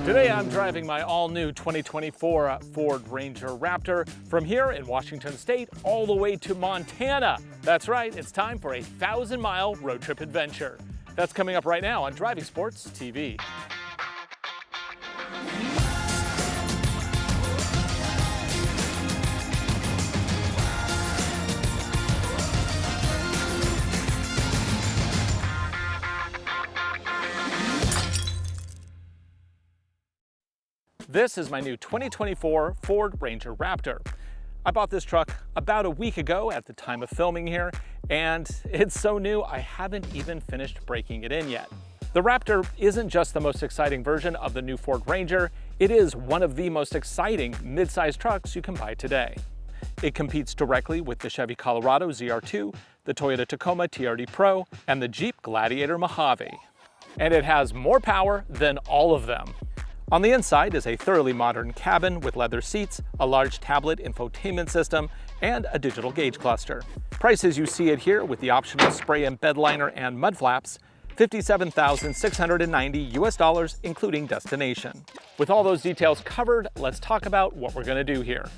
Today I'm driving my all-new 2024 Ford Ranger Raptor from here in Washington State all the way to Montana. That's right, it's time for a 1,000-mile road trip adventure. That's coming up right now on Driving Sports TV. This is my new 2024 Ford Ranger Raptor. I bought this truck about a week ago at the time of filming here, and it's so new I haven't even finished breaking it in yet. The Raptor isn't just the most exciting version of the new Ford Ranger, it is one of the most exciting mid-size trucks you can buy today. It competes directly with the Chevy Colorado ZR2, the Toyota Tacoma TRD Pro, and the Jeep Gladiator Mojave. And it has more power than all of them. On the inside is a thoroughly modern cabin with leather seats, a large tablet infotainment system, and a digital gauge cluster. Price as you see it here with the optional spray and bed liner and mud flaps, $57,690 US, including destination. With all those details covered, let's talk about what we're gonna do here.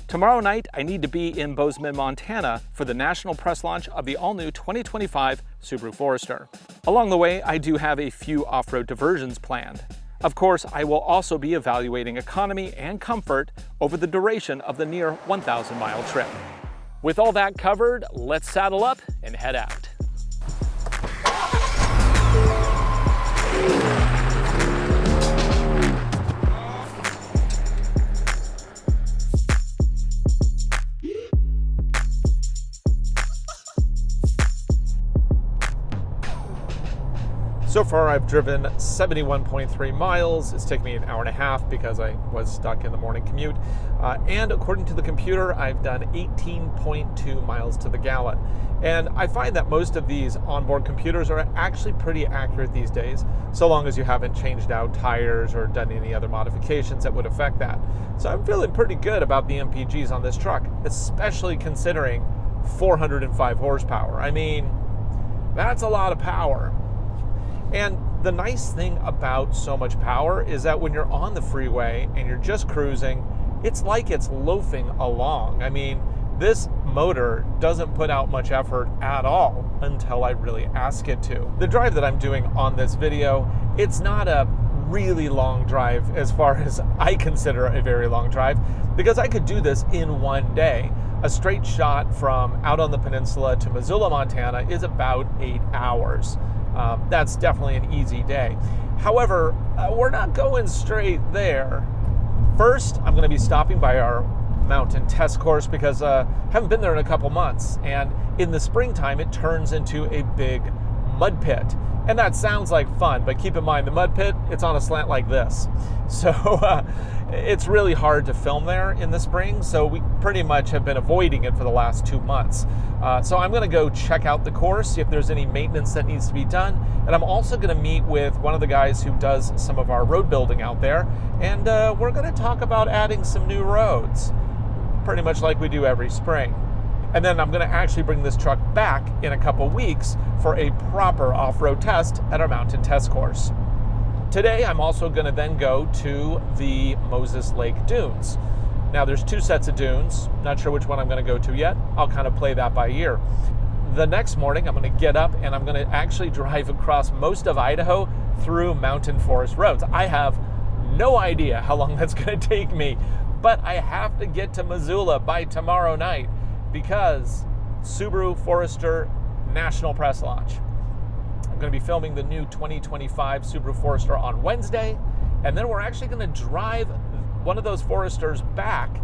Tomorrow night, I need to be in Bozeman, Montana for the national press launch of the all-new 2025 Subaru Forester. Along the way, I do have a few off-road diversions planned. Of course, I will also be evaluating economy and comfort over the duration of the near 1,000-mile trip. With all that covered, let's saddle up and head out. So far I've driven 71.3 miles. It's taken me an hour and a half because I was stuck in the morning commute. And according to the computer, I've done 18.2 miles to the gallon. And I find that most of these onboard computers are actually pretty accurate these days, so long as you haven't changed out tires or done any other modifications that would affect that. So I'm feeling pretty good about the MPGs on this truck, especially considering 405 horsepower. I mean, that's a lot of power. And the nice thing about so much power is that when you're on the freeway and you're just cruising, it's like it's loafing along. I mean, this motor doesn't put out much effort at all until I really ask it to. The drive that I'm doing on this video, it's not a really long drive as far as I consider a very long drive, because I could do this in one day. A straight shot from out on the peninsula to Missoula, Montana is about 8 hours. That's definitely an easy day. However, we're not going straight there. First, I'm going to be stopping by our mountain test course because I haven't been there in a couple months. And in the springtime, it turns into a big mud pit. And that sounds like fun, but keep in mind the mud pit, it's on a slant like this. So it's really hard to film there in the spring. So we pretty much have been avoiding it for the last 2 months. So I'm gonna go check out the course, see if there's any maintenance that needs to be done. And I'm also gonna meet with one of the guys who does some of our road building out there. And we're gonna talk about adding some new roads, pretty much like we do every spring. And then I'm going to actually bring this truck back in a couple weeks for a proper off-road test at our mountain test course. Today, I'm also going to then go to the Moses Lake Dunes. Now, there's 2 sets of dunes. Not sure which one I'm going to go to yet. I'll kind of play that by ear. The next morning, I'm going to get up and I'm going to actually drive across most of Idaho through mountain forest roads. I have no idea how long that's going to take me, but I have to get to Missoula by tomorrow night, because Subaru Forester National Press Launch. I'm going to be filming the new 2025 Subaru Forester on Wednesday, and then we're actually going to drive one of those Foresters back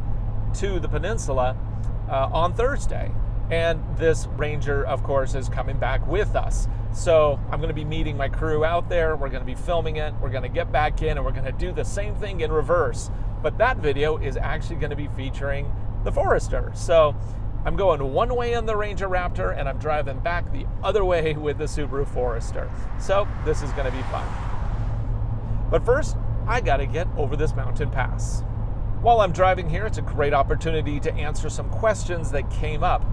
to the peninsula on Thursday. And this Ranger, of course, is coming back with us. So I'm going to be meeting my crew out there. We're going to be filming it. We're going to get back in, and we're going to do the same thing in reverse. But that video is actually going to be featuring the Forester. So I'm going one way in the Ranger Raptor and I'm driving back the other way with the Subaru Forester. So this is going to be fun. But first, I got to get over this mountain pass. While I'm driving here, it's a great opportunity to answer some questions that came up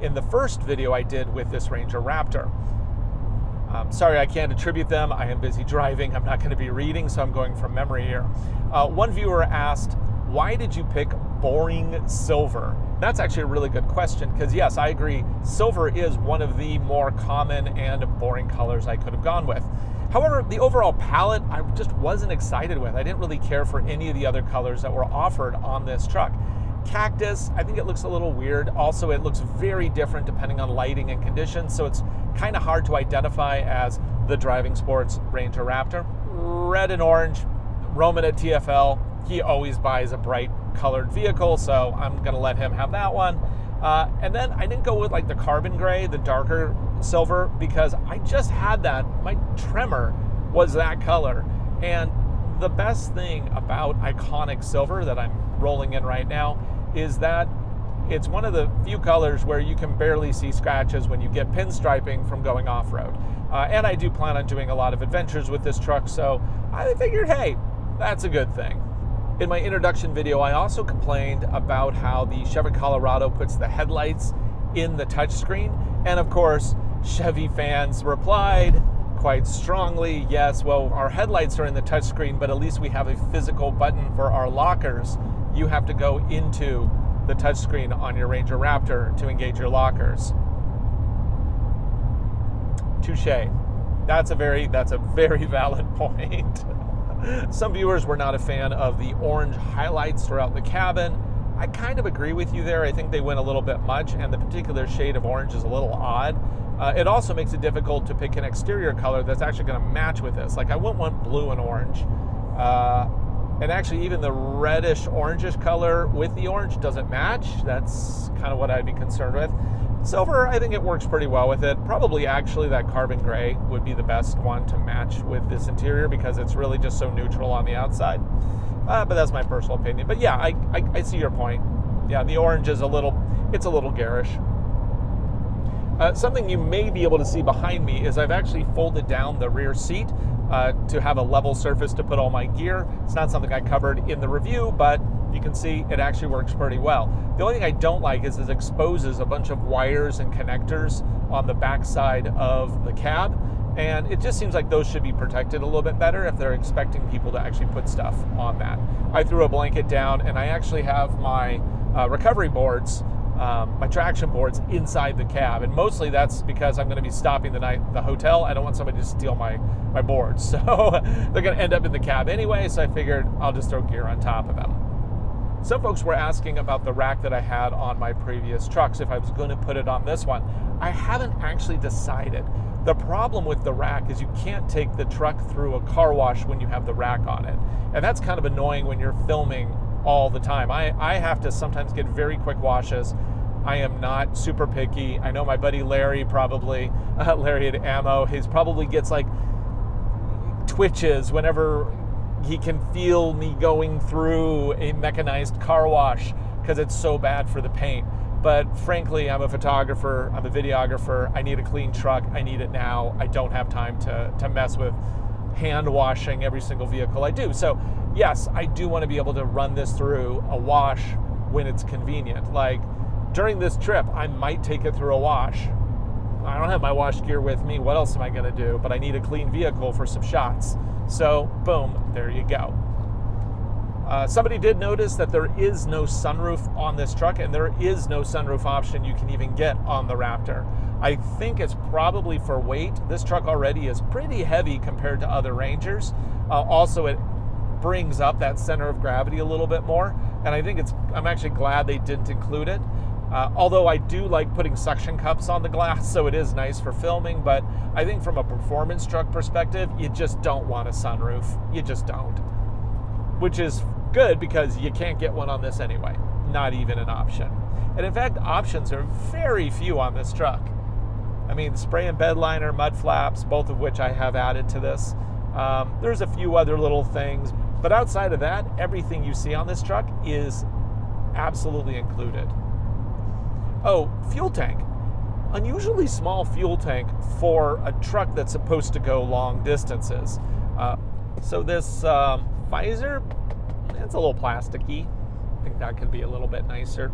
in the first video I did with this Ranger Raptor. Sorry, I can't attribute them. I am busy driving. I'm not going to be reading, so I'm going from memory here. One viewer asked, why did you pick boring silver? That's actually a really good question, because yes, I agree, silver is one of the more common and boring colors I could have gone with. However, the overall palette I just wasn't excited with. I didn't really care for any of the other colors that were offered on this truck. Cactus, I think it looks a little weird. Also, it looks very different depending on lighting and conditions, so it's kind of hard to identify as the driving sports Ranger Raptor. Red and orange, Roman at TFL, he always buys a bright colored vehicle, so I'm gonna let him have that one. And then I didn't go with like the carbon gray, the darker silver, because I just had that. My Tremor was that color. And the best thing about iconic silver that I'm rolling in right now is that it's one of the few colors where you can barely see scratches when you get pinstriping from going off-road. And I do plan on doing a lot of adventures with this truck, so I figured, hey, that's a good thing. In my introduction video, I also complained about how the Chevy Colorado puts the headlights in the touchscreen. And of course, Chevy fans replied quite strongly, yes, well, our headlights are in the touchscreen, but at least we have a physical button for our lockers. You have to go into the touchscreen on your Ranger Raptor to engage your lockers. Touché. That's a very valid point. Some viewers were not a fan of the orange highlights throughout the cabin. I kind of agree with you there. I think they went a little bit much, and the particular shade of orange is a little odd. It also makes it difficult to pick an exterior color that's actually going to match with this. Like, I wouldn't want blue and orange. And actually, even the reddish orangish color with the orange doesn't match. That's kind of what I'd be concerned with. Silver, I think it works pretty well with it. Probably actually that carbon gray would be the best one to match with this interior because it's really just so neutral on the outside. But that's my personal opinion. But yeah, I see your point. Yeah, the orange is a little garish. Something you may be able to see behind me is I've actually folded down the rear seat to have a level surface to put all my gear. It's not something I covered in the review, but you can see it actually works pretty well. The only thing I don't like is it exposes a bunch of wires and connectors on the back side of the cab, and it just seems like those should be protected a little bit better if they're expecting people to actually put stuff on that. I threw a blanket down, and I actually have my recovery boards, my traction boards inside the cab, and mostly that's because I'm going to be stopping the night at the hotel. I don't want somebody to steal my boards, so they're going to end up in the cab anyway, so I figured I'll just throw gear on top of them. Some folks were asking about the rack that I had on my previous trucks, if I was going to put it on this one. I haven't actually decided. The problem with the rack is you can't take the truck through a car wash when you have the rack on it. And that's kind of annoying when you're filming all the time. I have to sometimes get very quick washes. I am not super picky. I know my buddy Larry probably, Larry at Ammo, he probably gets like twitches whenever he can feel me going through a mechanized car wash because it's so bad for the paint. But frankly, I'm a photographer, I'm a videographer, I need a clean truck, I need it now. I don't have time to mess with hand washing every single vehicle I do. So yes, I do want to be able to run this through a wash when it's convenient. Like during this trip, I might take it through a wash. I don't have my wash gear with me. What else am I going to do? But I need a clean vehicle for some shots. So boom, there you go. Somebody did notice that there is no sunroof on this truck, and there is no sunroof option you can even get on the Raptor. I think it's probably for weight. This truck already is pretty heavy compared to other Rangers. Also, it brings up that center of gravity a little bit more, and I think I'm actually glad they didn't include it. Although I do like putting suction cups on the glass, so it is nice for filming, but I think from a performance truck perspective, you just don't want a sunroof. You just don't. Which is good because you can't get one on this anyway. Not even an option. And in fact, options are very few on this truck. I mean, spray and bed liner, mud flaps, both of which I have added to this. There's a few other little things, but outside of that, everything you see on this truck is absolutely included. Oh, fuel tank. Unusually small fuel tank for a truck that's supposed to go long distances. So this visor, it's a little plasticky. I think that could be a little bit nicer.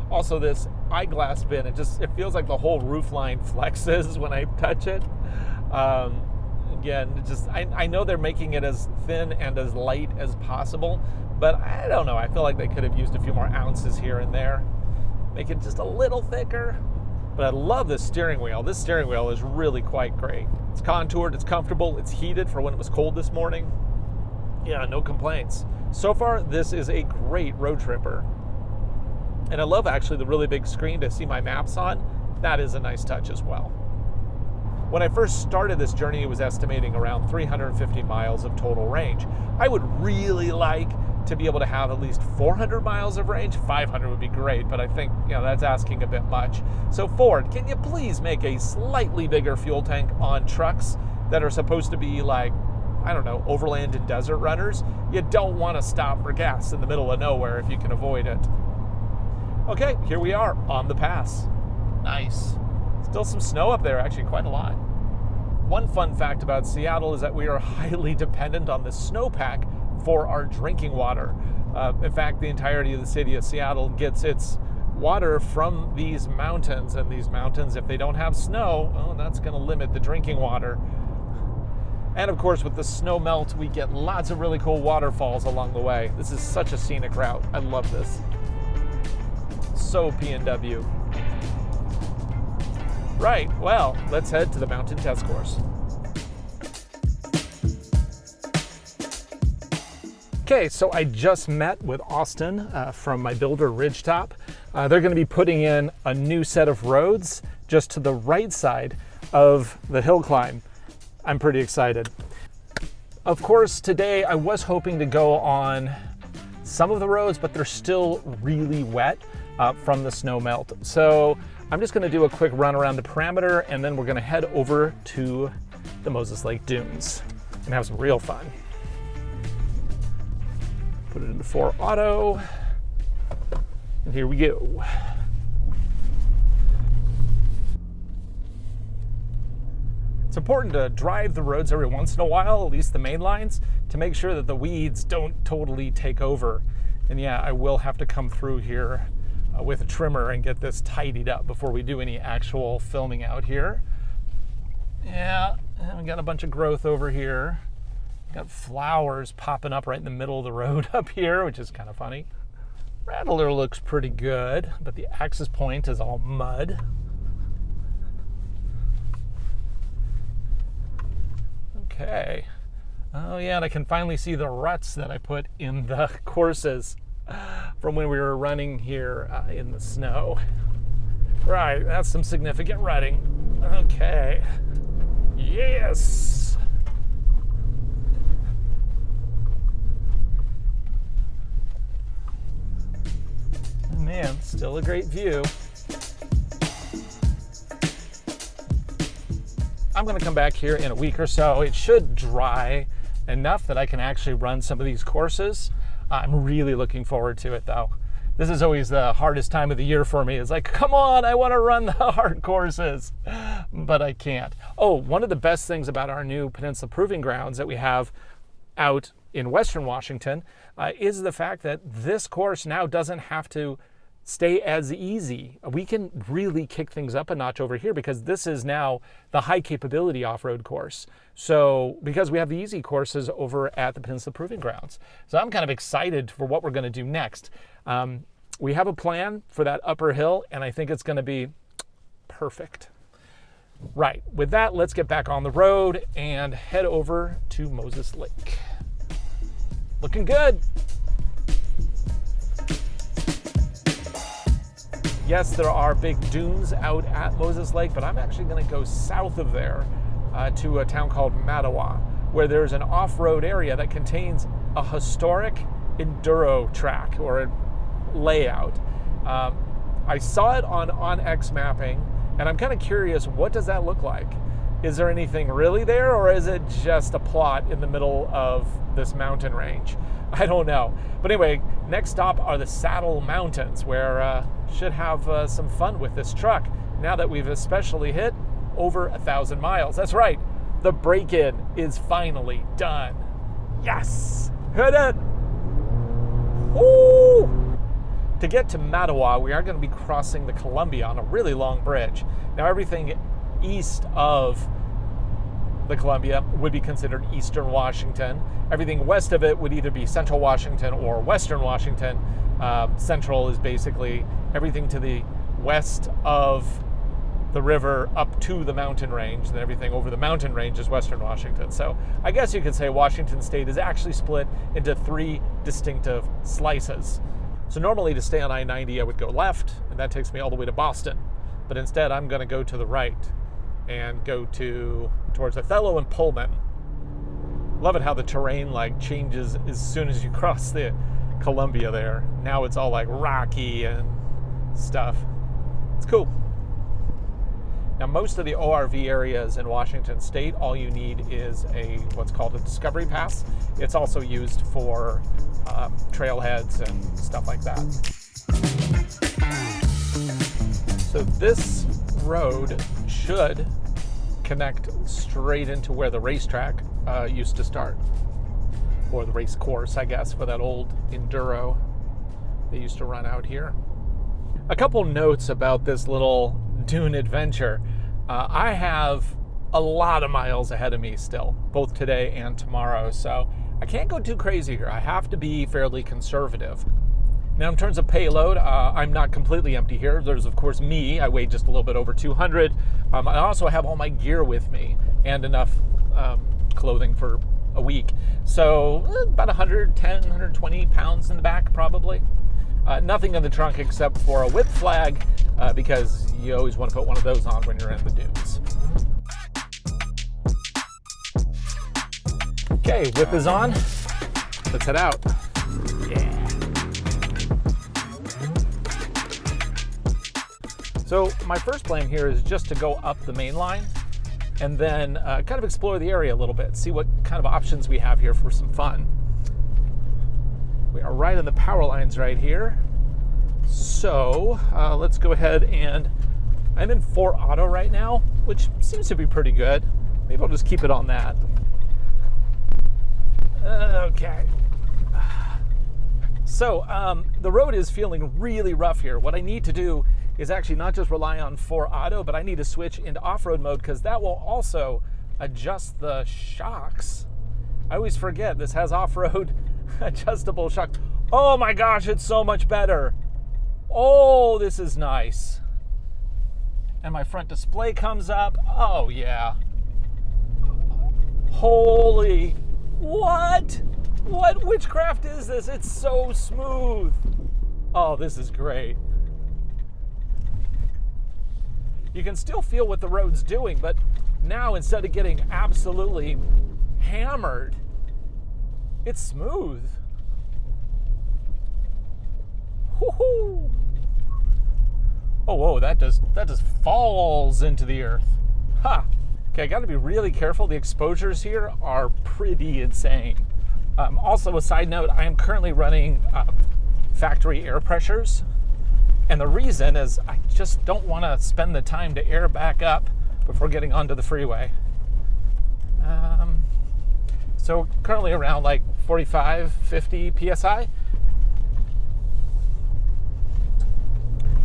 Also, this eyeglass bin, it feels like the whole roof line flexes when I touch it. Again, I know they're making it as thin and as light as possible, but I don't know. I feel like they could have used a few more ounces here and there. Make it just a little thicker. But I love this steering wheel. This steering wheel is really quite great. It's contoured, it's comfortable, it's heated for when it was cold this morning. Yeah, no complaints. So far, this is a great road tripper. And I love actually the really big screen to see my maps on. That is a nice touch as well. When I first started this journey, it was estimating around 350 miles of total range. I would really like to be able to have at least 400 miles of range. 500 would be great, but I think that's asking a bit much. So Ford, can you please make a slightly bigger fuel tank on trucks that are supposed to be like, I don't know, overland and desert runners? You don't want to stop for gas in the middle of nowhere if you can avoid it. Okay, here we are on the pass. Nice. Still some snow up there, actually quite a lot. One fun fact about Seattle is that we are highly dependent on the snowpack for our drinking water. In fact, the entirety of the city of Seattle gets its water from these mountains, and these mountains, if they don't have snow, well, that's going to limit the drinking water. And of course, with the snow melt, we get lots of really cool waterfalls along the way. This is such a scenic route. I love this. So PNW. Right, well, let's head to the mountain test course. Okay, so I just met with Austin from my builder Ridgetop. They're going to be putting in a new set of roads just to the right side of the hill climb. I'm pretty excited. Of course, today I was hoping to go on some of the roads, but they're still really wet from the snow melt. So I'm just going to do a quick run around the perimeter, and then we're going to head over to the Moses Lake Dunes and have some real fun. Put it into 4 auto, and here we go. It's important to drive the roads every once in a while, at least the main lines, to make sure that the weeds don't totally take over. And yeah, I will have to come through here with a trimmer and get this tidied up before we do any actual filming out here. Yeah, and we got a bunch of growth over here. Got flowers popping up right in the middle of the road up here, which is kind of funny. Rattler looks pretty good, but the access point is all mud. Okay. Oh yeah, and I can finally see the ruts that I put in the courses from when we were running here in the snow. Right, that's some significant rutting. Okay. Yes! Man, still a great view. I'm going to come back here in a week or so. It should dry enough that I can actually run some of these courses. I'm really looking forward to it, though. This is always the hardest time of the year for me. It's like, come on, I want to run the hard courses, but I can't. Oh, one of the best things about our new Peninsula Proving Grounds that we have out in Western Washington is the fact that this course now doesn't have to stay as easy. We can really kick things up a notch over here because this is now the high capability off-road course. So because we have the easy courses over at the Peninsula Proving Grounds. So I'm kind of excited for what we're going to do next. We have a plan for that upper hill, and I think it's going to be perfect. Right, with that, let's get back on the road and head over to Moses Lake. Looking good. Yes, there are big dunes out at Moses Lake, but I'm actually going to go south of there to a town called Mattawa, where there's an off-road area that contains a historic enduro track or a layout. I saw it on OnX mapping, and I'm kind of curious, what does that look like? Is there anything really there, or is it just a plot in the middle of this mountain range? I don't know. But anyway, next stop are the Saddle Mountains, where should have some fun with this truck now that we've especially hit over 1,000 miles. That's right, the break-in is finally done. Yes! Hit it! Woo! To get to Mattawa, we are going to be crossing the Columbia on a really long bridge. Now, everything east of the Columbia would be considered Eastern Washington. Everything west of it would either be Central Washington or Western Washington. Central is basically everything to the west of the river up to the mountain range, and everything over the mountain range is Western Washington. So I guess you could say Washington State is actually split into 3 distinctive slices. So normally to stay on I-90, I would go left, and that takes me all the way to Boston. But instead, I'm going to go to the right and go towards Othello and Pullman. Love it how the terrain like changes as soon as you cross the Columbia there. Now it's all like rocky and stuff. It's cool. Now, most of the ORV areas in Washington State, all you need is what's called a Discovery Pass. It's also used for trailheads and stuff like that. So this road should connect straight into where the racetrack used to start, or the race course, I guess, for that old enduro they used to run out here. A couple notes about this little dune adventure. I have a lot of miles ahead of me still, both today and tomorrow, so I can't go too crazy here. I have to be fairly conservative. Now, in terms of payload, I'm not completely empty here. There's, of course, me. I weigh just a little bit over 200. I also have all my gear with me and enough clothing for a week. So about 110, 120 pounds in the back, probably. Nothing in the trunk except for a whip flag, because you always want to put one of those on when you're in the dunes. Okay, whip is on. Let's head out. Yeah. So my first plan here is just to go up the main line and then kind of explore the area a little bit, see what kind of options we have here for some fun. We are right on the power lines right here. So let's go ahead and I'm in 4 Auto right now, which seems to be pretty good. Maybe I'll just keep it on that. Okay. So the road is feeling really rough here. What I need to do is actually not just rely on 4 Auto, but I need to switch into off-road mode because that will also adjust the shocks. I always forget this has off-road adjustable shocks. Oh my gosh, it's so much better. Oh, this is nice. And my front display comes up. Oh yeah. Holy, what? What witchcraft is this? It's so smooth. Oh, this is great. You can still feel what the road's doing, but now instead of getting absolutely hammered, it's smooth. Woohoo! Oh, whoa, that just falls into the earth. Ha! Okay, I gotta be really careful. The exposures here are pretty insane. Also, a side note, I am currently running factory air pressures. And the reason is I just don't want to spend the time to air back up before getting onto the freeway. So currently around like 45, 50 PSI.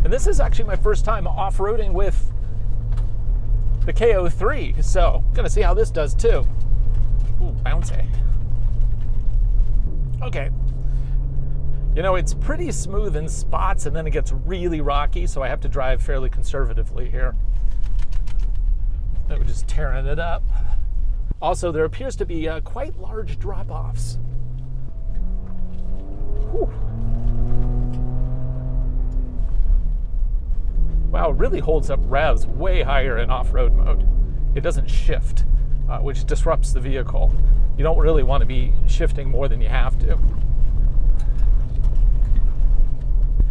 And this is actually my first time off-roading with the KO3. So gonna see how this does too. Ooh, bouncy. Okay. You know, it's pretty smooth in spots and then it gets really rocky, so I have to drive fairly conservatively here. We're just tearing it up. Also, there appears to be quite large drop-offs. Whew. Wow, it really holds up revs way higher in off-road mode. It doesn't shift, which disrupts the vehicle. You don't really want to be shifting more than you have to.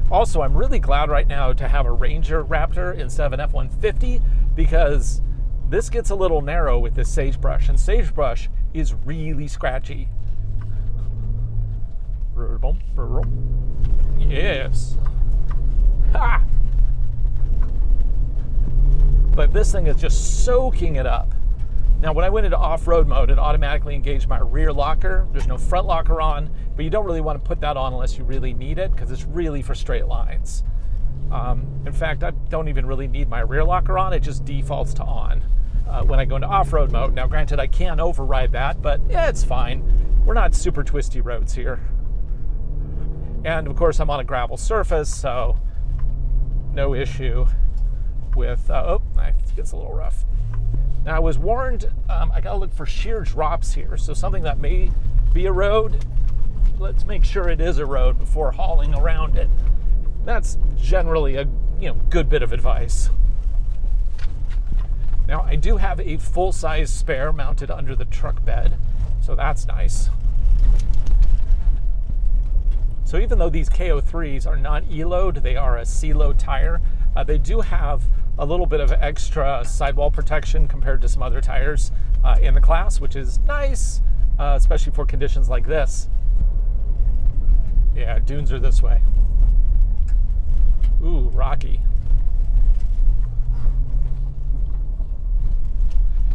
Also, I'm really glad right now to have a Ranger Raptor instead of an F-150 because this gets a little narrow with this sagebrush, and sagebrush is really scratchy. Yes. Ha! But this thing is just soaking it up. Now, when I went into off-road mode, it automatically engaged my rear locker. There's no front locker on, but you don't really want to put that on unless you really need it, because it's really for straight lines. In fact, I don't even really need my rear locker on. It just defaults to on when I go into off-road mode. Now, granted, I can override that, but yeah, it's fine. We're not super twisty roads here. And of course, I'm on a gravel surface, so no issue with, oh, it gets a little rough. Now, I was warned, I gotta look for sheer drops here, so something that may be a road, let's make sure it is a road before hauling around it. That's generally a good bit of advice. Now, I do have a full-size spare mounted under the truck bed, so that's nice. So even though these KO3s are not E-load, they are a C-load tire, they do have a little bit of extra sidewall protection compared to some other tires in the class, which is nice, especially for conditions like this. Yeah, dunes are this way. Ooh, rocky.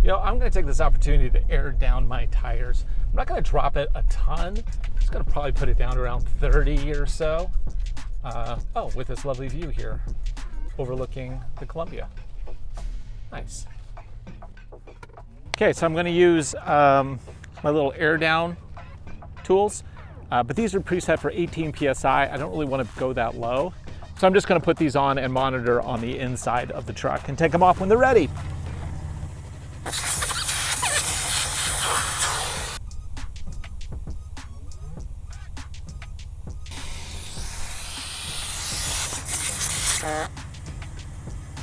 I'm going to take this opportunity to air down my tires. I'm not going to drop it a ton. I'm just going to probably put it down to around 30 or so. With this lovely view here overlooking the Columbia. Nice. Okay, so I'm going to use my little air down tools, but these are preset for 18 PSI. I don't really want to go that low. So I'm just going to put these on and monitor on the inside of the truck and take them off when they're ready.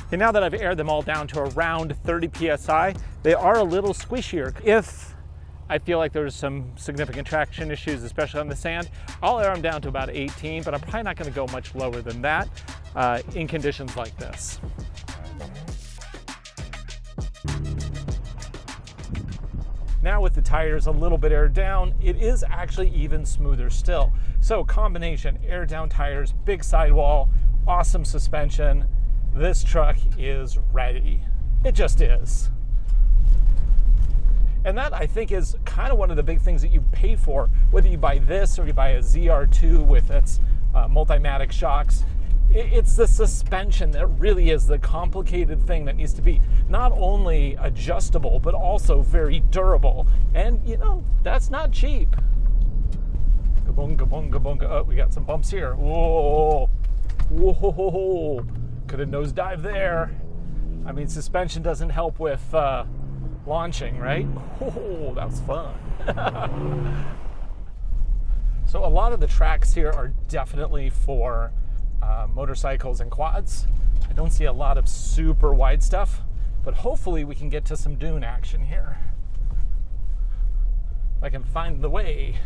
Okay, now that I've aired them all down to around 30 PSI, they are a little squishier. If I feel like there's some significant traction issues, especially on the sand, I'll air them down to about 18, but I'm probably not going to go much lower than that in conditions like this. Now with the tires a little bit aired down, it is actually even smoother still. So combination, air down tires, big sidewall, awesome suspension. This truck is ready. It just is. And that, I think, is kind of one of the big things that you pay for, whether you buy this or you buy a ZR2 with its Multimatic shocks. It's the suspension that really is the complicated thing that needs to be not only adjustable, but also very durable. And, that's not cheap. Gabunga, bunga, bunga. Oh, we got some bumps here. Whoa. Whoa. Could have nosedive there. I mean, suspension doesn't help with launching, right? Oh, that was fun. So a lot of the tracks here are definitely for motorcycles and quads. I don't see a lot of super wide stuff, but hopefully we can get to some dune action here. If I can find the way.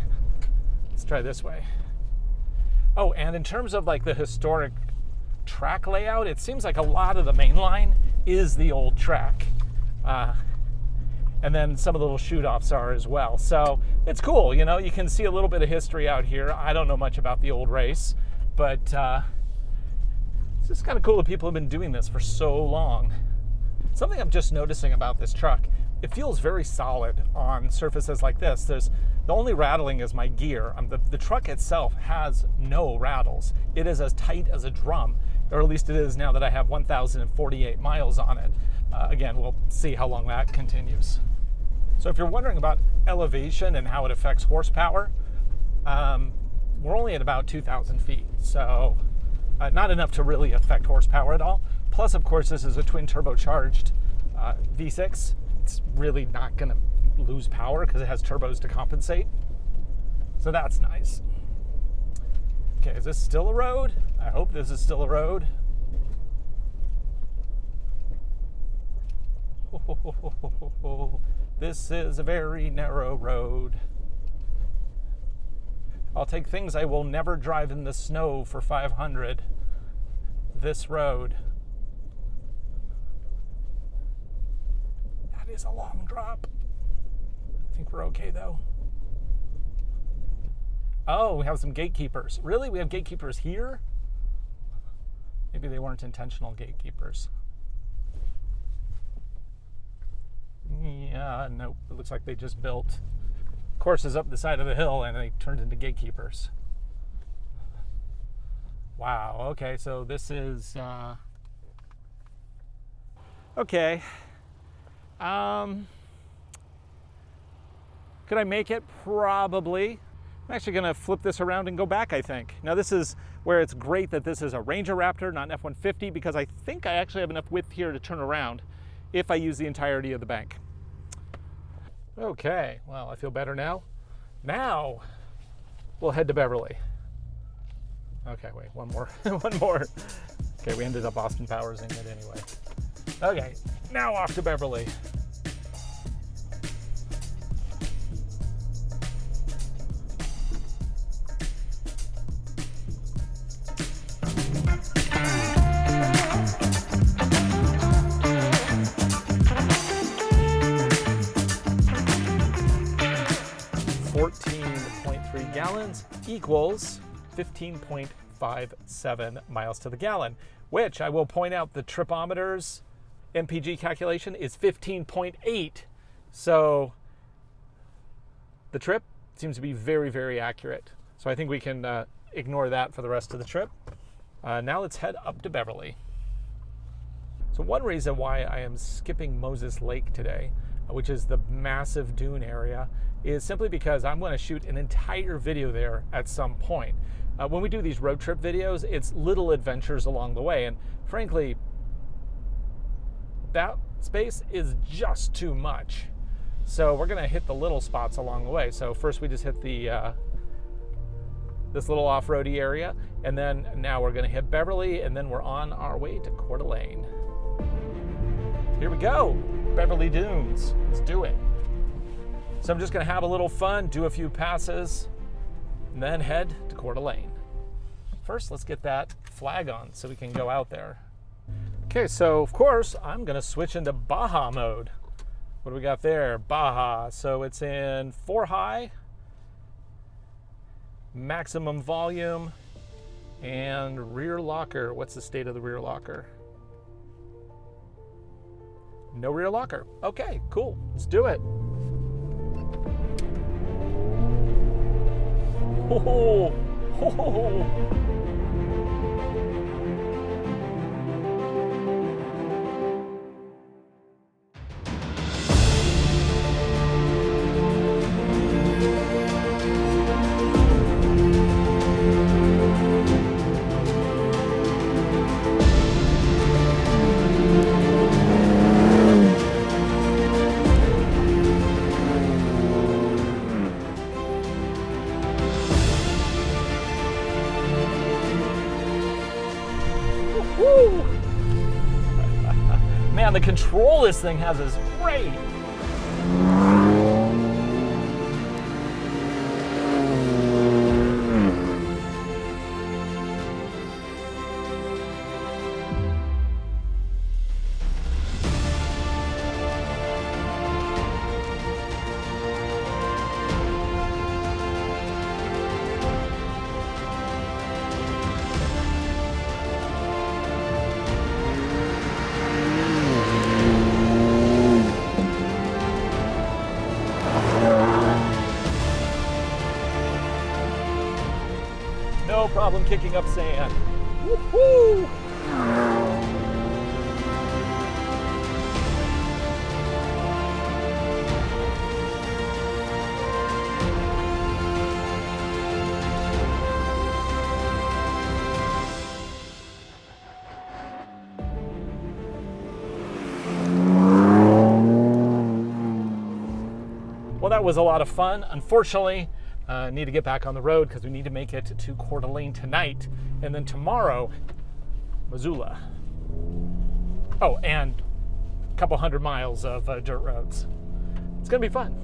Let's try this way. Oh, and in terms of like the historic track layout, it seems like a lot of the main line is the old track. And then some of the little shoot-offs are as well. So it's cool, you can see a little bit of history out here. I don't know much about the old race, but it's just kind of cool that people have been doing this for so long. Something I'm just noticing about this truck, it feels very solid on surfaces like this. The only rattling is my gear. The truck itself has no rattles. It is as tight as a drum, or at least it is now that I have 1,048 miles on it. Again, we'll see how long that continues. So if you're wondering about elevation and how it affects horsepower, we're only at about 2,000 feet. So not enough to really affect horsepower at all. Plus, of course, this is a twin turbocharged V6. It's really not going to lose power because it has turbos to compensate. So that's nice. Okay, is this still a road? I hope this is still a road. This is a very narrow road. I'll take things I will never drive in the snow for 500. This road. That is a long drop. I think we're okay though. Oh, we have some gatekeepers. Really? We have gatekeepers here? Maybe they weren't intentional gatekeepers. Yeah, Yeah, nope. It looks like they just built courses up the side of the hill and they turned into gatekeepers. Wow, okay, so this is, okay. Could I make it? Probably. I'm actually gonna flip this around and go back, I think. Now this is where it's great that this is a Ranger Raptor, not an F-150, because I think I actually have enough width here to turn around if I use the entirety of the bank. Okay, well, I feel better now. Now, we'll head to Beverly. Okay, wait, one more, one more. Okay, we ended up Austin Powersing it anyway. Okay, now off to Beverly. Gallons equals 15.57 miles to the gallon, which I will point out the tripometer's MPG calculation is 15.8. So the trip seems to be very, very accurate. So I think we can ignore that for the rest of the trip. Now let's head up to Beverly. So one reason why I am skipping Moses Lake today, which is the massive dune area, is simply because I'm going to shoot an entire video there at some point. When we do these road trip videos, it's little adventures along the way, and frankly, that space is just too much. So we're going to hit the little spots along the way. So first we just hit the this little off-roady area, and then now we're going to hit Beverly, and then we're on our way to Coeur d'Alene. Here we go, Beverly Dunes. Let's do it. So I'm just going to have a little fun, do a few passes, and then head to Coeur d'Alene. First, let's get that flag on so we can go out there. Okay, so of course, I'm going to switch into Baja mode. What do we got there? Baja. So it's in 4 high, maximum volume, and rear locker. What's the state of the rear locker? No rear locker. Okay, cool. Let's do it. Oh, ho, ho, ho. Woo! Man, the control this thing has is great. No problem kicking up sand. Woohoo! Well, that was a lot of fun. Unfortunately, need to get back on the road because we need to make it to Coeur d'Alene tonight, and then tomorrow, Missoula. Oh, and a couple 100 miles of dirt roads. It's gonna be fun.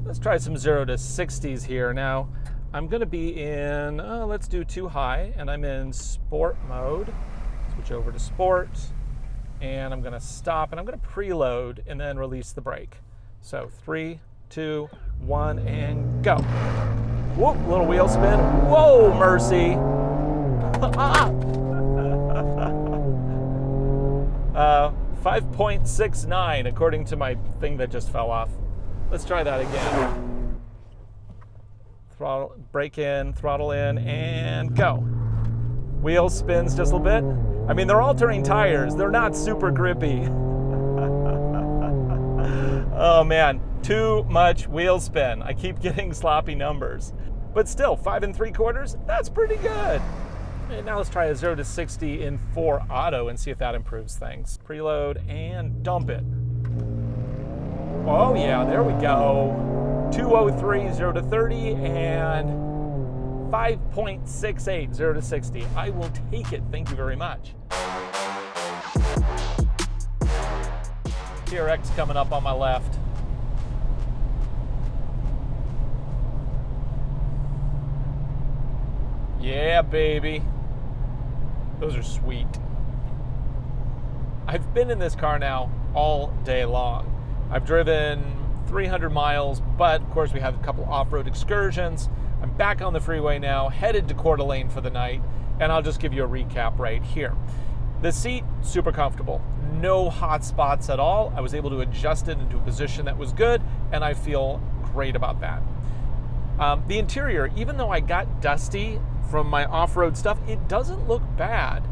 Let's try some 0 to 60s here. Now, I'm gonna be in, let's do 2 high, and I'm in sport mode. Switch over to sport. And I'm gonna stop and I'm gonna preload and then release the brake. So 3, 2, 1, and go. Whoop, little wheel spin. Whoa, mercy. 5.69 according to my thing that just fell off. Let's try that again. Throttle, brake in, throttle in, and go. Wheel spins just a little bit. I mean, they're all-terrain tires. They're not super grippy. Oh man, too much wheel spin. I keep getting sloppy numbers. But still, 5 3/4, that's pretty good. And now let's try a 0 to 60 in 4 auto and see if that improves things. Preload and dump it. Oh yeah, there we go. 203, 0 to 30, and 5.68, 0 to 60. I will take it, thank you very much. TRX coming up on my left. Yeah, baby. Those are sweet. I've been in this car now all day long. I've driven 300 miles, but of course we have a couple off-road excursions. I'm back on the freeway now, headed to Coeur d'Alene for the night, and I'll just give you a recap right here. The seat, super comfortable. No hot spots at all. I was able to adjust it into a position that was good, and I feel great about that. The interior, even though I got dusty from my off-road stuff, it doesn't look bad.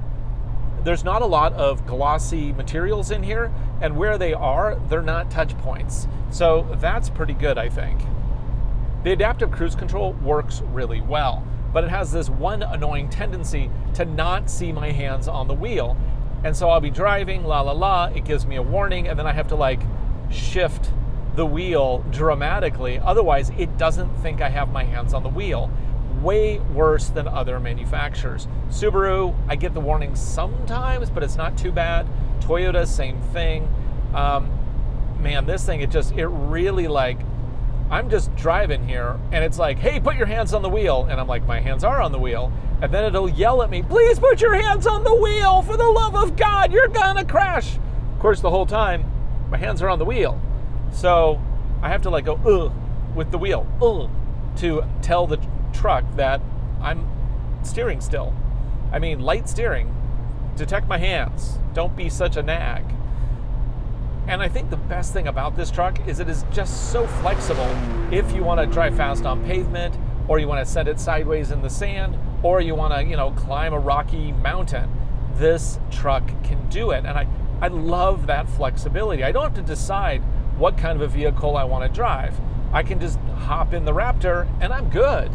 There's not a lot of glossy materials in here, and where they are, they're not touch points. So that's pretty good, I think. The adaptive cruise control works really well, but it has this one annoying tendency to not see my hands on the wheel. And so I'll be driving, it gives me a warning, and then I have to like shift the wheel dramatically. Otherwise, it doesn't think I have my hands on the wheel. Way worse than other manufacturers. Subaru, I get the warning sometimes, but it's not too bad. Toyota, same thing. Man, this thing, it really like, I'm just driving here and it's like, hey, put your hands on the wheel. And I'm like, my hands are on the wheel. And then it'll yell at me, please put your hands on the wheel. For the love of God, you're gonna crash. Of course, the whole time, my hands are on the wheel. So I have to like go, with the wheel, to tell the truck that I'm steering still. I mean, light steering. Detect my hands. Don't be such a nag. And I think the best thing about this truck is it is just so flexible if you want to drive fast on pavement, or you want to send it sideways in the sand, or you want to, climb a rocky mountain. This truck can do it. And I love that flexibility. I don't have to decide what kind of a vehicle I want to drive. I can just hop in the Raptor and I'm good.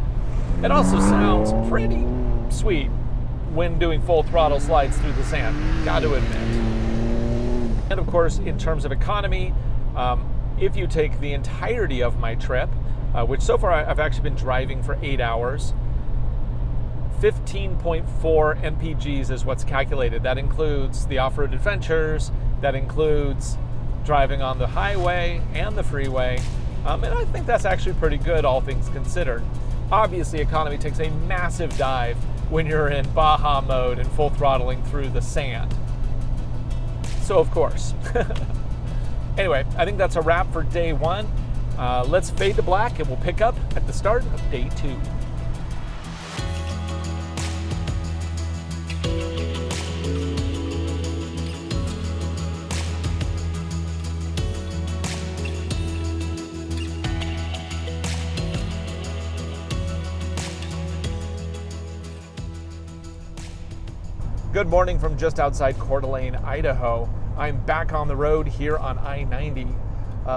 It also sounds pretty sweet when doing full throttle slides through the sand, got to admit. And of course, in terms of economy, if you take the entirety of my trip, which so far I've actually been driving for 8 hours, 15.4 mpgs is what's calculated. That includes the off-road adventures, that includes driving on the highway and the freeway, and I think that's actually pretty good, all things considered. Obviously, economy takes a massive dive when you're in Baja mode and full throttling through the sand. So, of course. Anyway, I think that's a wrap for day 1. Let's fade to black and we'll pick up at the start of day 2. Good morning from just outside Coeur d'Alene, Idaho. I'm back on the road here on I-90.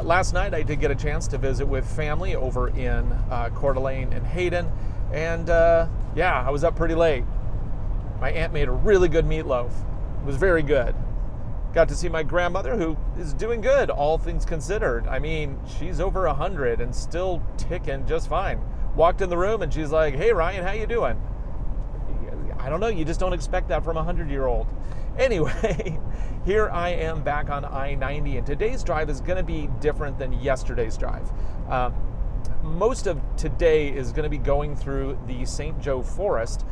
Last night I did get a chance to visit with family over in Coeur d'Alene and Hayden, and I was up pretty late. My aunt made a really good meatloaf. It was very good. Got to see my grandmother, who is doing good, all things considered. I mean, she's over 100 and still ticking just fine. Walked in the room and she's like, hey Ryan, how you doing? I don't know, you just don't expect that from a 100-year-old. Anyway, here I am back on I-90, and today's drive is going to be different than yesterday's drive. Most of today is going to be going through the St. Joe Forest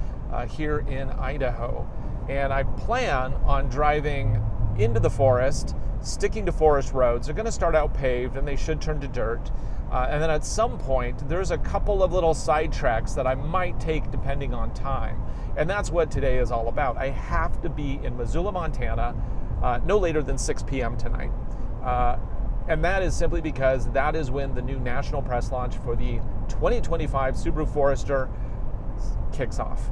here in Idaho, and I plan on driving into the forest, sticking to forest roads. They're going to start out paved, and they should turn to dirt. And then at some point, there's a couple of little side tracks that I might take depending on time. And that's what today is all about. I have to be in Missoula, Montana no later than 6 p.m. tonight. And that is simply because that is when the new national press launch for the 2025 Subaru Forester kicks off.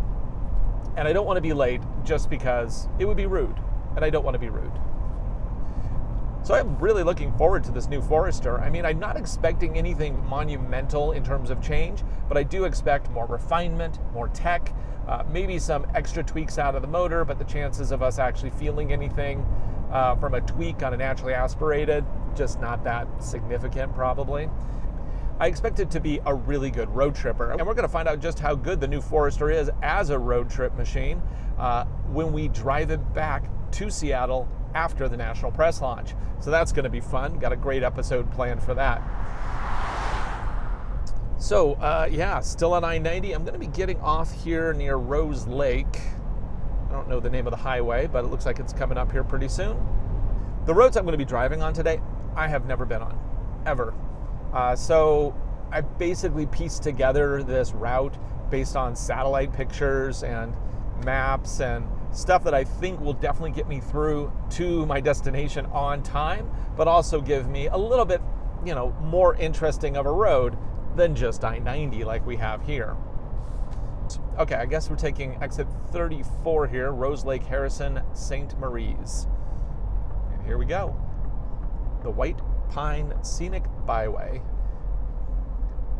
And I don't want to be late just because it would be rude, and I don't want to be rude. So I'm really looking forward to this new Forester. I mean, I'm not expecting anything monumental in terms of change, but I do expect more refinement, more tech, maybe some extra tweaks out of the motor, but the chances of us actually feeling anything from a tweak on a naturally aspirated, just not that significant probably. I expect it to be a really good road tripper, and we're going to find out just how good the new Forester is as a road trip machine when we drive it back to Seattle after the national press launch. So that's going to be fun. Got a great episode planned for that. So yeah, still on I-90. I'm going to be getting off here near Rose Lake. I don't know the name of the highway, but it looks like it's coming up here pretty soon. The roads I'm going to be driving on today, I have never been on, ever. So I basically pieced together this route based on satellite pictures and maps and stuff that I think will definitely get me through to my destination on time, but also give me a little bit, more interesting of a road than just I-90 like we have here. Okay, I guess we're taking exit 34 here, Rose Lake, Harrison, St. Marie's. And here we go. The White Pine Scenic Byway.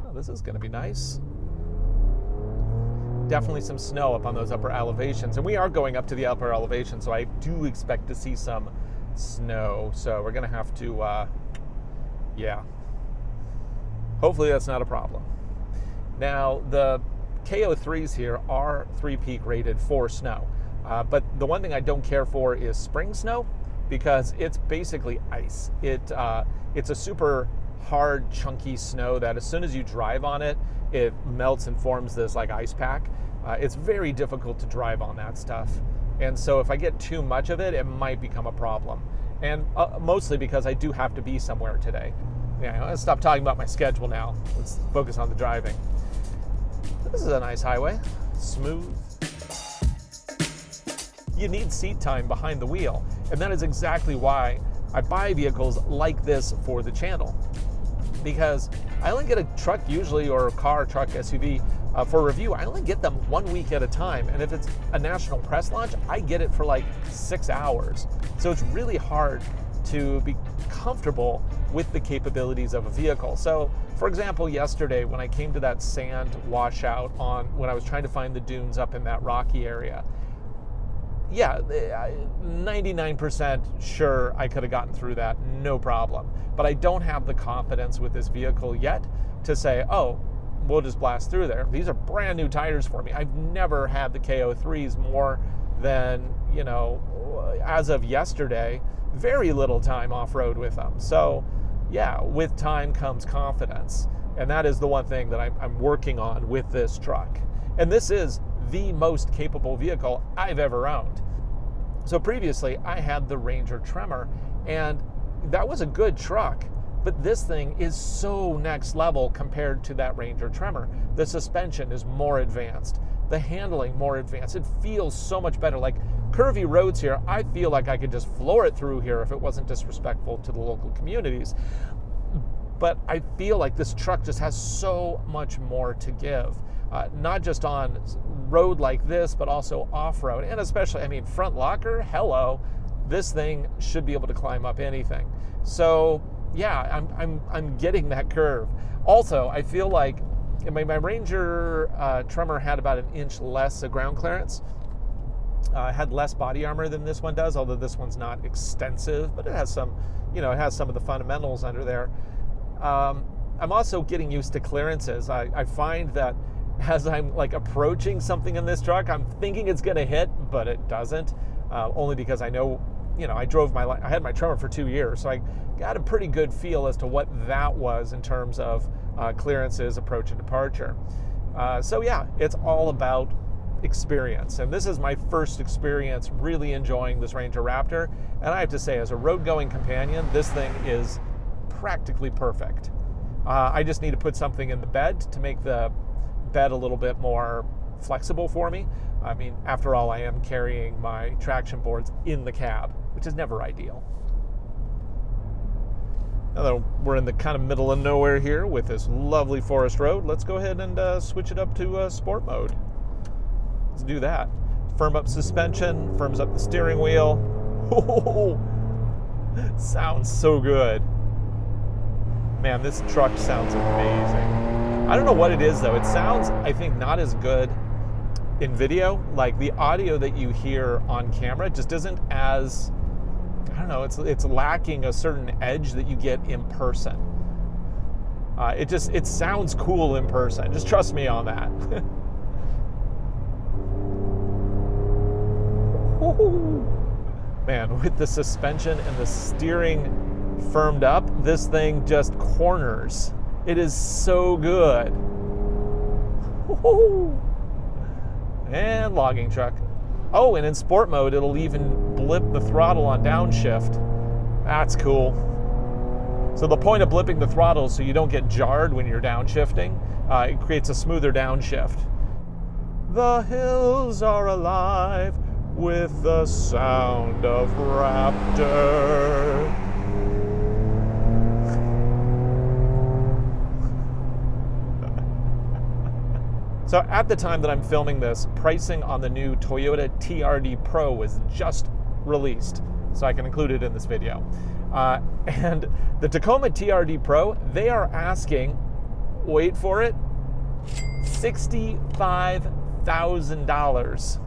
Oh, this is going to be nice. Definitely some snow up on those upper elevations, and we are going up to the upper elevation, so I do expect to see some snow. So we're going to have to, yeah. Hopefully that's not a problem. Now the KO3s here are 3-peak rated for snow, but the one thing I don't care for is spring snow, because it's basically ice. It's a super hard, chunky snow that as soon as you drive on it, it melts and forms this like ice pack. It's very difficult to drive on that stuff. And so if I get too much of it, it might become a problem. And mostly because I do have to be somewhere today. Yeah, let's stop talking about my schedule now. Let's focus on the driving. This is a nice highway, smooth. You need seat time behind the wheel, and that is exactly why I buy vehicles like this for the channel, because I only get a truck usually, or a car, truck, SUV for review. I only get them 1 week at a time, and if it's a national press launch, I get it for like 6 hours. So it's really hard to be comfortable with the capabilities of a vehicle. So for example, yesterday when I came to that sand washout when I was trying to find the dunes up in that rocky area, yeah, 99% sure I could have gotten through that, no problem. But I don't have the confidence with this vehicle yet to say, oh, we'll just blast through there. These are brand new tires for me. I've never had the KO3s more than, as of yesterday, very little time off-road with them. So yeah, with time comes confidence. And that is the one thing that I'm working on with this truck. And this is the most capable vehicle I've ever owned. So previously I had the Ranger Tremor, and that was a good truck, but this thing is so next level compared to that Ranger Tremor. The suspension is more advanced, the handling more advanced. It feels so much better. Like curvy roads here, I feel like I could just floor it through here if it wasn't disrespectful to the local communities. But I feel like this truck just has so much more to give. Not just on road like this, but also off-road, and especially, front locker, hello, this thing should be able to climb up anything. So yeah, I'm getting that curve. Also, I feel like my Ranger Tremor had about an inch less of ground clearance. Had less body armor than this one does, although this one's not extensive, but it has some, it has some of the fundamentals under there. I'm also getting used to clearances. I find that as I'm like approaching something in this truck, I'm thinking it's going to hit, but it doesn't. Only because I know, I had my Tremor for 2 years, so I got a pretty good feel as to what that was in terms of clearances, approach and departure. So yeah, it's all about experience. And this is my first experience really enjoying this Ranger Raptor. And I have to say, as a road-going companion, this thing is practically perfect. I just need to put something in the bed to make the bed a little bit more flexible for me. After all, I am carrying my traction boards in the cab. which is never ideal. Now that we're in the kind of middle of nowhere here with this lovely forest road, let's go ahead and switch it up to sport mode. Let's do that. Firm up suspension, firms up the steering wheel. Oh, sounds so good. Man, this truck sounds amazing. I don't know what it is though. It sounds, I think, not as good in video. Like the audio that you hear on camera just isn't as, I don't know, it's lacking a certain edge that you get in person. It sounds cool in person. Just trust me on that. Man, with the suspension and the steering firmed up, this thing just corners. It is so good. And logging truck. Oh, and in sport mode, it'll even blip the throttle on downshift. That's cool. So the point of blipping the throttle is so you don't get jarred when you're downshifting. It creates a smoother downshift. The hills are alive with the sound of Raptor. So at the time that I'm filming this, pricing on the new Toyota TRD Pro was just released, so I can include it in this video. And the Tacoma TRD Pro, they are asking, wait for it, $65,000.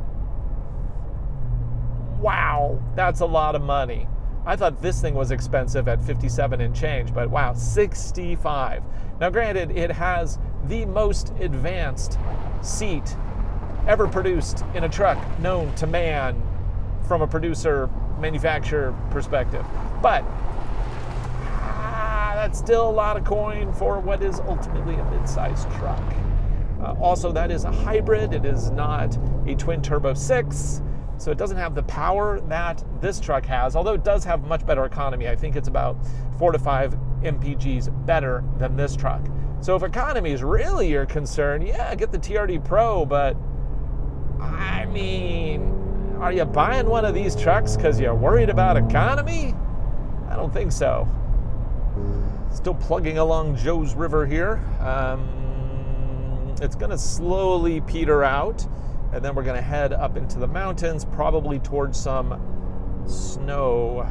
Wow, that's a lot of money. I thought this thing was expensive at 57 and change, but wow, 65. Now granted, it has the most advanced seat ever produced in a truck known to man from a producer manufacturer perspective. But that's still a lot of coin for what is ultimately a mid-sized truck. Also, that is a hybrid. It is not a twin turbo 6. So it doesn't have the power that this truck has, although it does have much better economy. I think it's about 4 to 5 mpgs better than this truck. So if economy is really your concern, yeah, get the TRD Pro, but I mean, are you buying one of these trucks because you're worried about economy? I don't think so. Still plugging along Joe's River here. It's gonna slowly peter out, and then we're gonna head up into the mountains, probably towards some snow.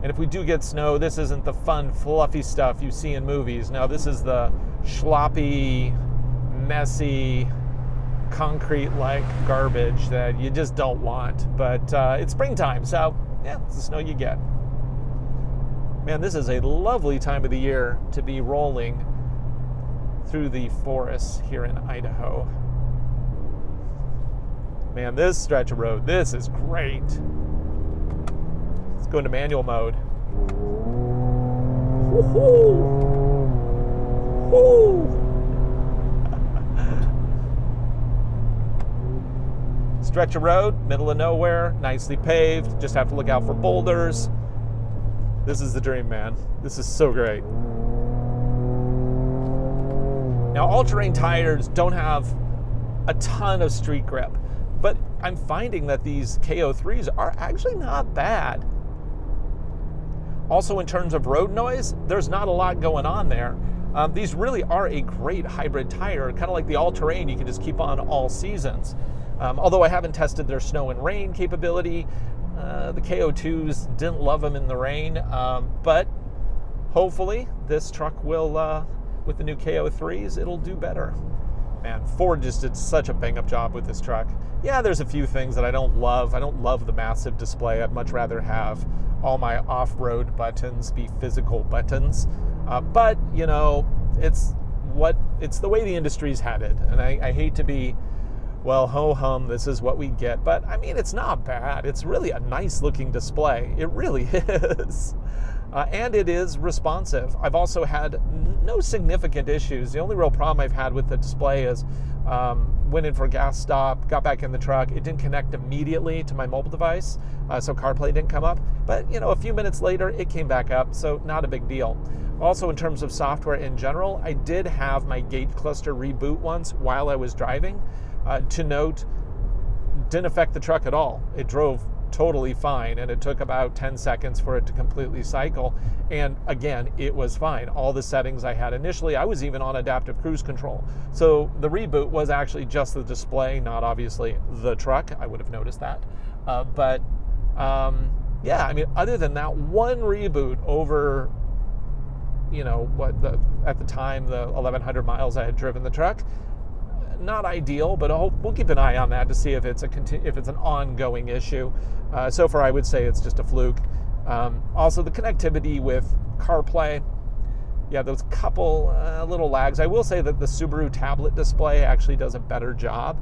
And if we do get snow, this isn't the fun, fluffy stuff you see in movies. No, this is the sloppy, messy, concrete-like garbage that you just don't want. But it's springtime, so yeah, it's the snow you get. Man, this is a lovely time of the year to be rolling through the forests here in Idaho. Man, this stretch of road, this is great. Let's go into manual mode. Woo-hoo! Woo! Stretch of road, middle of nowhere, nicely paved. Just have to look out for boulders. This is the dream, man. This is so great. Now, all-terrain tires don't have a ton of street grip, but I'm finding that these KO3s are actually not bad. Also, in terms of road noise, there's not a lot going on there. These really are a great hybrid tire, kind of like the all-terrain you can just keep on all seasons. Although I haven't tested their snow and rain capability, the KO2s didn't love them in the rain, but hopefully this truck will, with the new KO3s, it'll do better. Man, Ford just did such a bang-up job with this truck. Yeah, there's a few things that I don't love. I don't love the massive display. I'd much rather have all my off-road buttons be physical buttons. But, you know, it's the way the industry's headed. And I hate to be, well, ho-hum, this is what we get. But, I mean, it's not bad. It's really a nice-looking display. It really is. And it is responsive. I've also had no significant issues. The only real problem I've had with the display is went in for a gas stop, got back in the truck. It didn't connect immediately to my mobile device, so CarPlay didn't come up. But, you know, a few minutes later, it came back up, so not a big deal. Also, in terms of software in general, I did have my gauge cluster reboot once while I was driving. To note, didn't affect the truck at all. It drove totally fine, and it took about 10 seconds for it to completely cycle. And again, it was fine. All the settings I had initially, I was even on adaptive cruise control. So the reboot was actually just the display, not obviously the truck. I would have noticed that. Yeah, I mean, other than that one reboot over, you know, at the time, the 1,100 miles I had driven the truck, not ideal, but we'll keep an eye on that to see if it's an ongoing issue. So far, I would say it's just a fluke. Also, the connectivity with CarPlay, yeah, those couple little lags. I will say that the Subaru tablet display actually does a better job.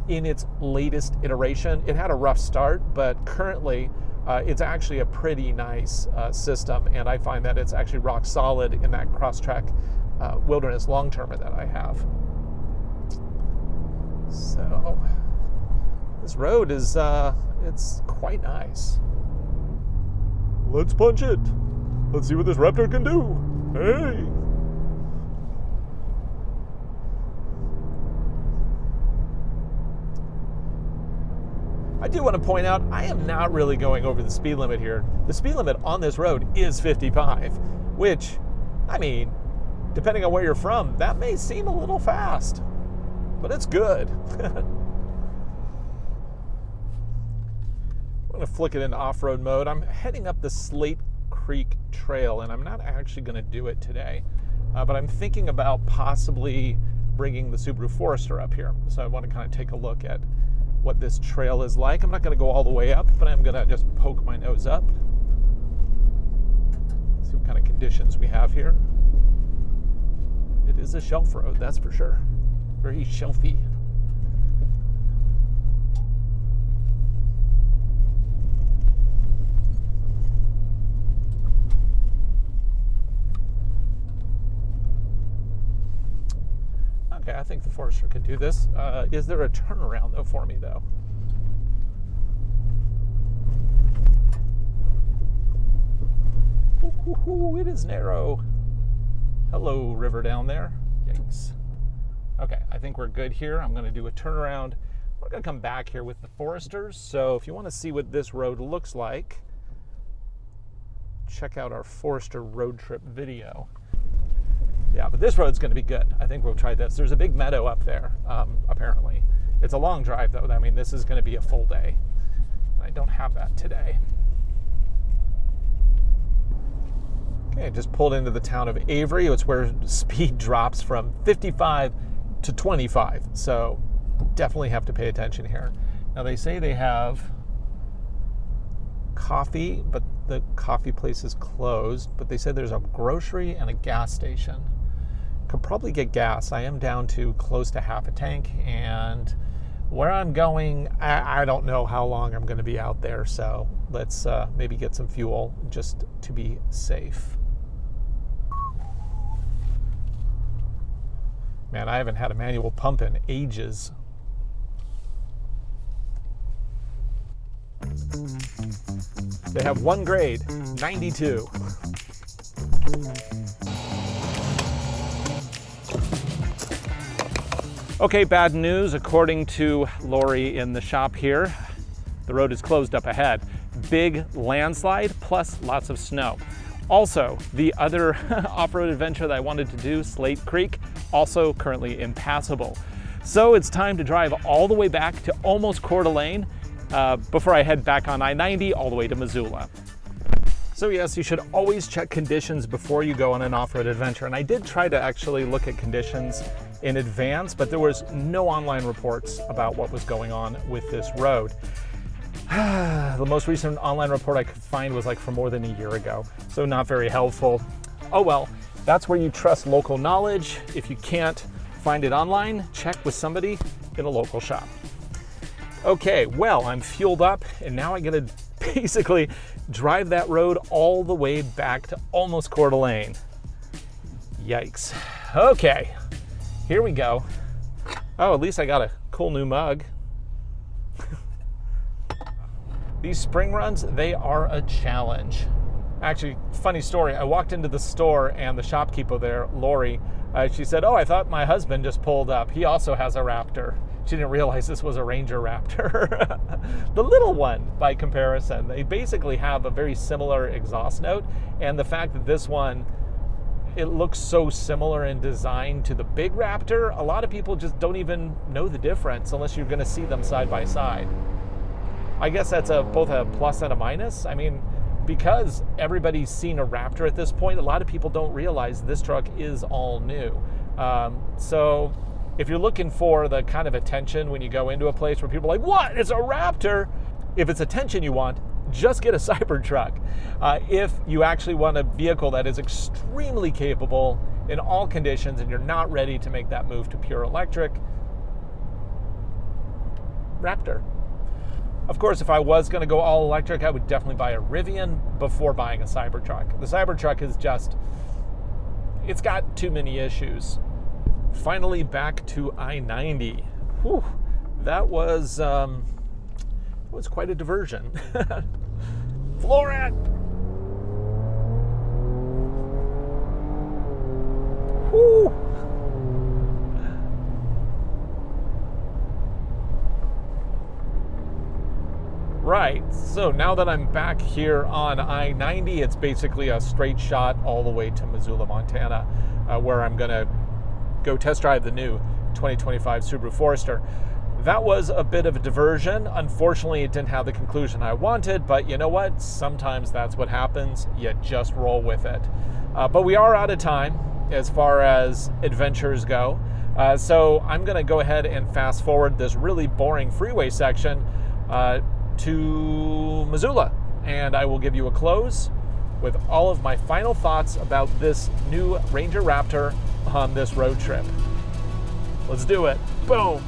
In its latest iteration, it had a rough start, but currently it's actually a pretty nice system, and I find that it's actually rock solid in that Crosstrek Wilderness long-termer that I have. So this road is it's quite nice. Let's punch it. Let's see what this Raptor can do. Hey. I do want to point out, I am not really going over the speed limit here. The speed limit on this road is 55, which, I mean, depending on where you're from, that may seem a little fast, but it's good. I'm going to flick it into off-road mode. I'm heading up the Slate Creek Trail, and I'm not actually going to do it today, but I'm thinking about possibly bringing the Subaru Forester up here. So I want to kind of take a look at what this trail is like. I'm not going to go all the way up, but I'm going to just poke my nose up. See what kind of conditions we have here. It is a shelf road, that's for sure. Very shelfy. Okay, I think the Forester can do this. Is there a turnaround though for me though? Ooh, it is narrow. Hello, river down there. Yikes. Okay, I think we're good here. I'm going to do a turnaround. We're going to come back here with the Foresters. So if you want to see what this road looks like, check out our Forester road trip video. Yeah, but this road's going to be good. I think we'll try this. There's a big meadow up there, apparently. It's a long drive, though. I mean, this is going to be a full day. I don't have that today. Okay, I just pulled into the town of Avery. It's where speed drops from 55 to 25. So definitely have to pay attention here. Now, they say they have coffee, but the coffee place is closed. But they said there's a grocery and a gas station. Could probably get gas. I am down to close to half a tank, and where I'm going, I don't know how long I'm going to be out there, so let's maybe get some fuel just to be safe. Man, I haven't had a manual pump in ages. They have one grade, 92. Okay, bad news. According to Lori in the shop here, the road is closed up ahead. Big landslide plus lots of snow. Also, the other off-road adventure that I wanted to do, Slate Creek, also currently impassable. So it's time to drive all the way back to almost Coeur d'Alene before I head back on I-90 all the way to Missoula. So yes, you should always check conditions before you go on an off-road adventure. And I did try to actually look at conditions in advance, but there was no online reports about what was going on with this road. The most recent online report I could find was like from more than a year ago, so not very helpful. Oh well, that's where you trust local knowledge. If you can't find it online, check with somebody in a local shop. Okay, well, I'm fueled up, and now I get to basically drive that road all the way back to almost Coeur d'Alene. Yikes. Okay, here we go. Oh, at least I got a cool new mug. These spring runs, they are a challenge. Actually, funny story, I walked into the store and the shopkeeper there, Lori, she said, "Oh, I thought my husband just pulled up. He also has a Raptor." She didn't realize this was a Ranger Raptor. The little one, by comparison, they basically have a very similar exhaust note, and the fact that this one, it looks so similar in design to the big Raptor, a lot of people just don't even know the difference unless you're going to see them side by side. I guess that's both a plus and a minus. I mean, because everybody's seen a Raptor at this point, a lot of people don't realize this truck is all new. So if you're looking for the kind of attention when you go into a place where people are like, what, it's a Raptor? If it's attention you want, just get a Cybertruck. If you actually want a vehicle that is extremely capable in all conditions and you're not ready to make that move to pure electric, Raptor. Of course, if I was going to go all electric, I would definitely buy a Rivian before buying a Cybertruck. The Cybertruck is just, it's got too many issues. Finally, back to I-90. Whew, that was quite a diversion. Floret! Whew! Right, so now that I'm back here on I-90, it's basically a straight shot all the way to Missoula, Montana, where I'm going to go test drive the new 2025 Subaru Forester. That was a bit of a diversion. Unfortunately, it didn't have the conclusion I wanted, but you know what? Sometimes that's what happens. You just roll with it. But we are out of time as far as adventures go. So I'm going to go ahead and fast forward this really boring freeway section to Missoula, and I will give you a close with all of my final thoughts about this new Ranger Raptor on this road trip. Let's do it. Boom.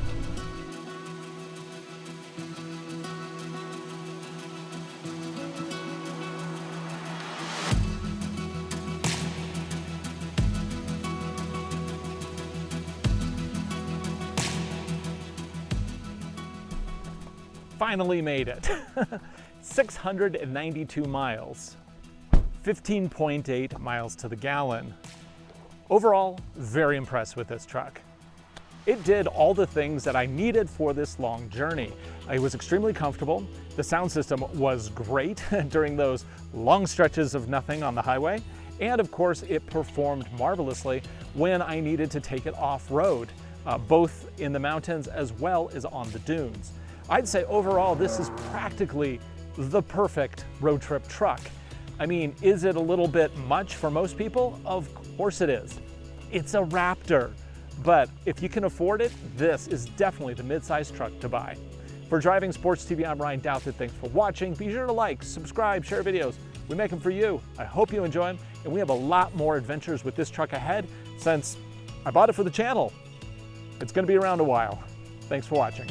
Finally made it. 692 miles, 15.8 miles to the gallon. Overall, very impressed with this truck. It did all the things that I needed for this long journey. It was extremely comfortable. The sound system was great during those long stretches of nothing on the highway. And of course, it performed marvelously when I needed to take it off-road, both in the mountains as well as on the dunes. I'd say overall, this is practically the perfect road trip truck. I mean, is it a little bit much for most people? Of course it is. It's a Raptor. But if you can afford it, this is definitely the mid-sized truck to buy. For Driving Sports TV, I'm Ryan Douthit. Thanks for watching. Be sure to like, subscribe, share videos. We make them for you. I hope you enjoy them. And we have a lot more adventures with this truck ahead since I bought it for the channel. It's going to be around a while. Thanks for watching.